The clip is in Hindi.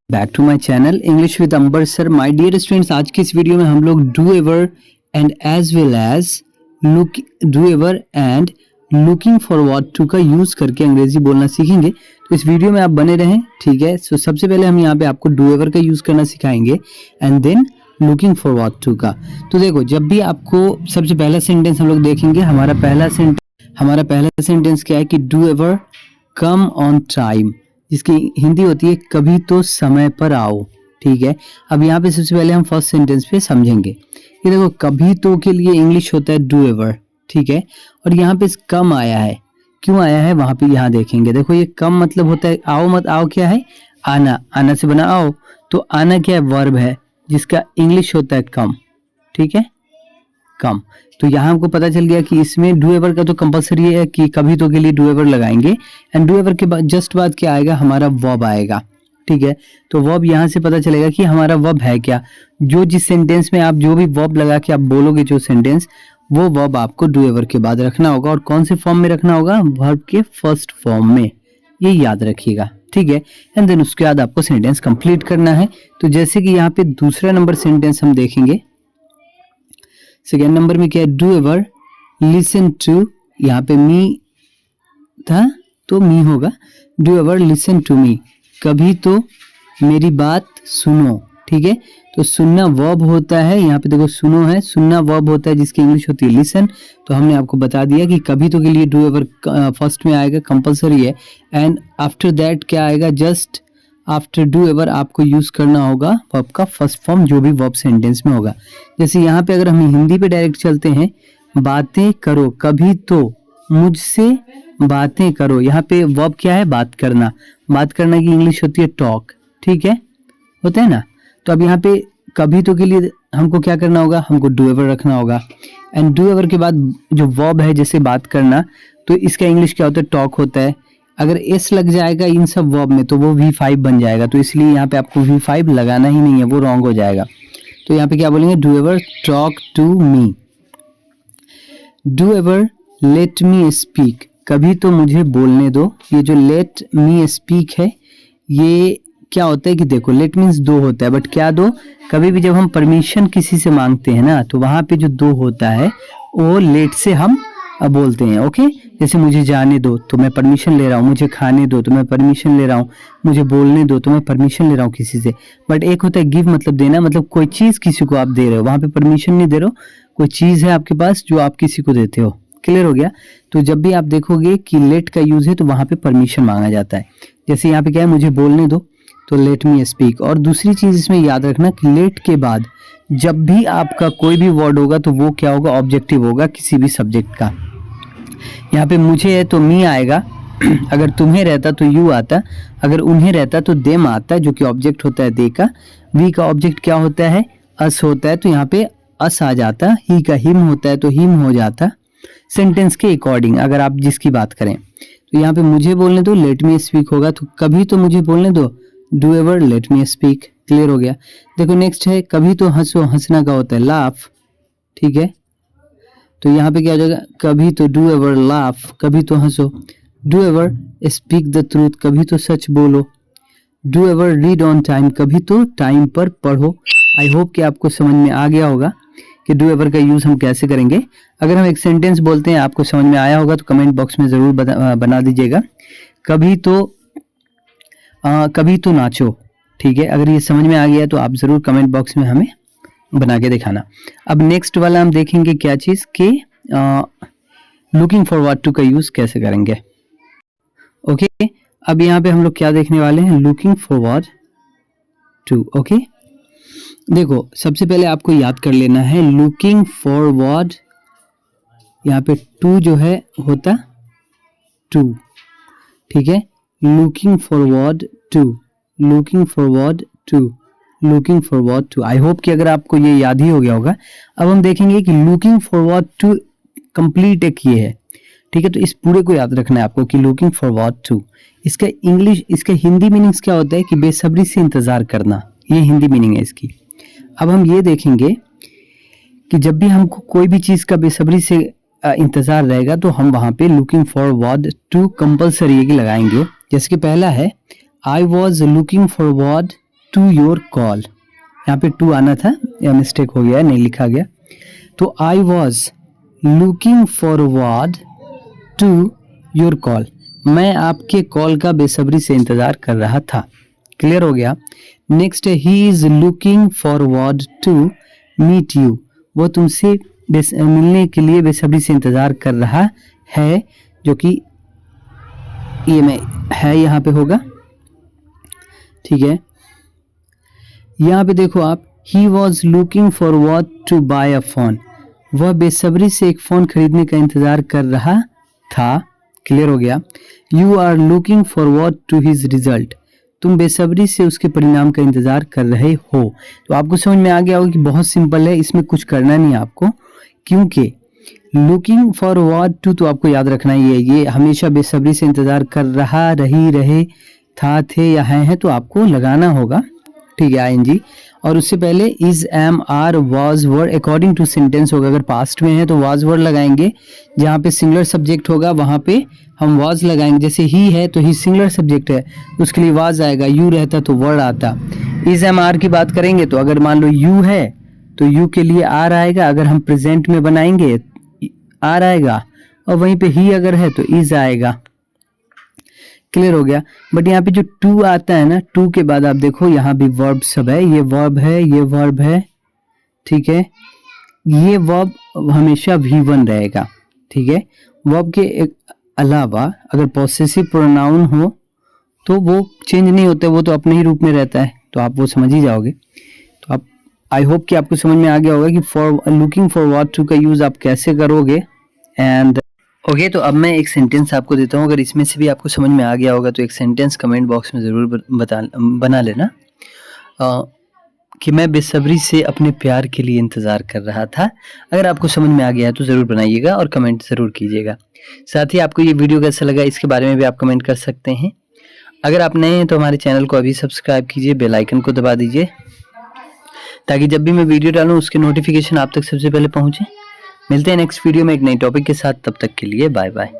Back to my channel English with Amber sir. My dear students, आज की इस वीडियो में हम लोग do ever and as well as do ever and looking forward to का यूज करके अंग्रेजी बोलना सीखेंगे। तो इस वीडियो में आप बने रहें, ठीक है। सो सबसे पहले हम यहाँ पे आपको डू एवर का यूज करना सिखाएंगे and then looking forward to का। तो देखो, जब भी आपको सबसे पहला सेंटेंस हम लोग देखेंगे, हमारा पहला सेंटेंस क्या है कि do ever come on time, जिसकी हिंदी होती है कभी तो समय पर आओ, ठीक है। अब यहाँ पे सबसे पहले हम फर्स्ट सेंटेंस पे समझेंगे। ये देखो, कभी तो के लिए इंग्लिश होता है डू एवर, ठीक है। और यहाँ पे कम आया है, क्यों आया है वहां पे यहाँ देखेंगे। देखो, ये कम मतलब होता है आओ मत, आओ क्या है आना, आना से बना आओ, तो आना क्या है वर्ब है जिसका इंग्लिश होता है कम, ठीक है, कम। तो यहाँ हमको पता चल गया कि इसमें डू एवर का तो कंपलसरी है कि कभी तो के लिए डू एवर लगाएंगे एंड डू एवर के बाद जस्ट बाद क्या आएगा, हमारा वर्ब आएगा, ठीक है। तो वर्ब यहाँ से पता चलेगा कि हमारा वर्ब है क्या। जो जिस सेंटेंस में आप जो भी वर्ब लगा के आप बोलोगे जो सेंटेंस, वो वर्ब आपको डू एवर के बाद रखना होगा। और कौन से फॉर्म में रखना होगा, वर्ब के फर्स्ट फॉर्म में, ये याद रखिएगा, ठीक है। एंड देन उसके बाद आपको सेंटेंस कंप्लीट करना है। तो जैसे कि यहाँ पे दूसरा नंबर सेंटेंस हम देखेंगे, सेकेंड नंबर में क्या है, डू एवर लिसन टू, यहाँ पे मी था तो मी होगा, do ever listen to me, कभी तो मेरी बात सुनो, ठीक है। तो सुनना वर्ब होता है, यहाँ पे देखो सुनो है, सुनना वर्ब होता है जिसकी इंग्लिश होती है लिसन। तो हमने आपको बता दिया कि कभी तो के लिए डू एवर फर्स्ट में आएगा, कंपलसरी है। एंड आफ्टर दैट क्या आएगा, जस्ट आफ्टर डू एवर आपको यूज करना होगा वर्ब का फर्स्ट फॉर्म, जो भी वर्ब सेंटेंस में होगा। जैसे यहाँ पे अगर हम हिंदी पे डायरेक्ट चलते हैं, बातें करो, कभी तो मुझसे बातें करो, यहाँ पे वर्ब क्या है, बात करना। बात करना की इंग्लिश होती है टॉक, ठीक है, होता है ना। तो अब यहाँ पे कभी तो के लिए हमको क्या करना होगा, हमको डू एवर रखना होगा। एंड डू एवर के बाद जो वर्ब है जैसे बात करना, तो इसका इंग्लिश क्या होता है, टॉक होता है। अगर एस लग जाएगा इन सब वर्ब में तो वो V5 बन जाएगा, तो इसलिए यहाँ पे आपको V5 लगाना ही नहीं है, वो रॉन्ग हो जाएगा। तो यहाँ पे क्या बोलेंगे, do ever talk to me, do ever let me speak, कभी तो मुझे बोलने दो। ये जो लेट मी स्पीक है, ये क्या होता है कि देखो, लेट मीन्स दो होता है, बट क्या दो, कभी भी जब हम परमिशन किसी से मांगते हैं ना, तो वहां पे जो दो होता है वो लेट से हम बोलते हैं, ओके। जैसे मुझे जाने दो तो मैं परमिशन ले रहा हूँ, मुझे खाने दो तो मैं परमिशन ले रहा हूँ, मुझे बोलने दो तो मैं परमिशन ले रहा हूँ किसी से। बट एक होता है गिव, मतलब देना, मतलब कोई चीज किसी को आप दे रहे हो, वहां पे परमिशन नहीं दे रहे हो, कोई चीज है आपके पास जो आप किसी को देते हो, क्लियर हो गया। तो जब भी आप देखोगे कि लेट का यूज है तो वहां पे परमिशन मांगा जाता है। जैसे यहाँ पे क्या है, मुझे बोलने दो तो लेट मी स्पीक। और दूसरी चीज इसमें याद रखना कि लेट के बाद जब भी आपका कोई भी वर्ड होगा तो वो क्या होगा, ऑब्जेक्टिव होगा किसी भी सब्जेक्ट का। यहाँ पे मुझे है तो मी आएगा, अगर तुम्हें रहता तो यू आता, अगर उन्हें रहता तो देम आता, जो कि ऑब्जेक्ट होता है दे का। वी का ऑब्जेक्ट क्या होता है, अस होता है, तो यहाँ पे अस आ जाता। ही का हिम होता है तो हिम हो जाता, सेंटेंस के अकॉर्डिंग अगर आप जिसकी बात करें। तो यहाँ पे मुझे बोलने दो, लेट मी स्पीक होगा, तो कभी तो मुझे बोलने दो, do ever let me speak, clear हो गया। देखो नेक्स्ट है, कभी तो हंसो, हंसना का होता है लाफ, ठीक है। तो यहाँ पे क्या हो जाएगा, कभी तो डू एवर लाफ, कभी तो हंसो, do ever speak the truth, कभी तो सच बोलो, do ever read on time, कभी तो टाइम पर पढ़ो। आई होप कि आपको समझ में आ गया होगा कि डू एवर का यूज हम कैसे करेंगे। अगर हम एक सेंटेंस बोलते हैं, आपको समझ में आया होगा तो कमेंट बॉक्स में जरूर बना दीजिएगा। कभी तो नाचो, ठीक है। अगर ये समझ में आ गया तो आप जरूर कमेंट बॉक्स में हमें बना के दिखाना। अब नेक्स्ट वाला हम देखेंगे क्या चीज के लुकिंग फॉरवर्ड टू का यूज कैसे करेंगे, ओके। अब यहाँ पे हम लोग क्या देखने वाले हैं, लुकिंग फॉरवर्ड टू, ओके। देखो सबसे पहले आपको याद कर लेना है लुकिंग फॉरवर्ड, यहाँ पे टू जो है होता टू, ठीक है। Looking forward to, looking forward to, looking forward to. I hope कि अगर आपको ये याद ही हो गया होगा। अब हम देखेंगे कि लुकिंग फॉरवर्ड टू कंप्लीट एक ये है, ठीक है। तो इस पूरे को याद रखना है आपको कि लुकिंग फॉरवर्ड टू, इसका इंग्लिश, इसका हिंदी मीनिंग्स क्या होता है कि बेसब्री से इंतजार करना, ये हिंदी मीनिंग है इसकी। अब हम ये देखेंगे कि जब भी हमको कोई भी चीज का बेसब्री से इंतजार रहेगा तो हम वहां पे लुकिंग फॉरवर्ड टू कंपलसरी लगाएंगे। जैसे कि पहला है, I was looking forward to your call. यहाँ पे टू आना था, या मिस्टेक हो गया, नहीं लिखा गया। तो I was looking forward to your call, मैं आपके कॉल का बेसब्री से इंतज़ार कर रहा था। क्लियर हो गया। नेक्स्ट है he is looking forward to meet you, वो तुमसे मिलने के लिए बेसब्री से इंतज़ार कर रहा है, जो कि ये में है यहाँ पे होगा। ठीक है, यहाँ पे देखो आप, he was looking forward to buy a phone, वह बेसब्री से एक फ़ोन खरीदने का इंतज़ार कर रहा था। क्लियर हो गया। You are looking forward to his result, तुम बेसब्री से उसके परिणाम का इंतज़ार कर रहे हो। तो आपको समझ में आ गया होगा कि बहुत सिंपल है, इसमें कुछ करना नहीं है आपको, क्योंकि लुकिंग फॉरवर्ड टू तो आपको याद रखना ही है, ये हमेशा बेसब्री से इंतज़ार कर रहा, रही, रहे, था, थे या हैं, तो आपको लगाना होगा। ठीक है, आईएनजी। और उससे पहले is, am, are, was, were according to sentence होगा। अगर पास्ट में है तो वाज वर्ड लगाएंगे, जहाँ पे सिंगुलर सब्जेक्ट होगा वहाँ पे हम वाज लगाएंगे। जैसे ही है तो ही सिंगुलर सब्जेक्ट है, उसके लिए वाज आएगा। यू रहता तो वर्ड आता। इज, एम, आर की बात करेंगे तो अगर मान लो यू है तो यू के लिए आर आएगा, अगर हम प्रेजेंट में बनाएंगे आर आएगा, और वहीं पे ही अगर है तो इज आएगा। क्लियर हो गया। बट यहाँ पे जो टू आता है ना, टू के बाद आप देखो यहाँ भी वर्ब सब है, ये वर्ब है, ये वर्ब है। ठीक है, ये वर्ब हमेशा V1 रहेगा। ठीक है, वर्ब के अलावा अगर पॉसेसिव प्रोनाउन हो तो वो चेंज नहीं होते, वो तो अपने ही रूप में रहता है, तो आप वो समझ ही जाओगे। तो आप, आई होप कि आपको समझ में आ गया होगा कि फॉर लुकिंग फॉरवर्ड टू का यूज आप कैसे करोगे। एंड ओके, तो अब मैं एक सेंटेंस आपको देता हूँ, अगर इसमें से भी आपको समझ में आ गया होगा तो एक सेंटेंस कमेंट बॉक्स में ज़रूर बना लेना कि मैं बेसब्री से अपने प्यार के लिए इंतज़ार कर रहा था। अगर आपको समझ में आ गया है तो ज़रूर बनाइएगा और कमेंट ज़रूर कीजिएगा। साथ ही आपको ये वीडियो कैसा लगा इसके बारे में भी आप कमेंट कर सकते हैं। अगर आप नए हैं तो हमारे चैनल को अभी सब्सक्राइब कीजिए, बेल आइकन को दबा दीजिए, ताकि जब भी मैं वीडियो डालूँ उसके नोटिफिकेशन आप तक सबसे पहले पहुँचे। मिलते हैं नेक्स्ट वीडियो में एक नई टॉपिक के साथ, तब तक के लिए बाय बाय।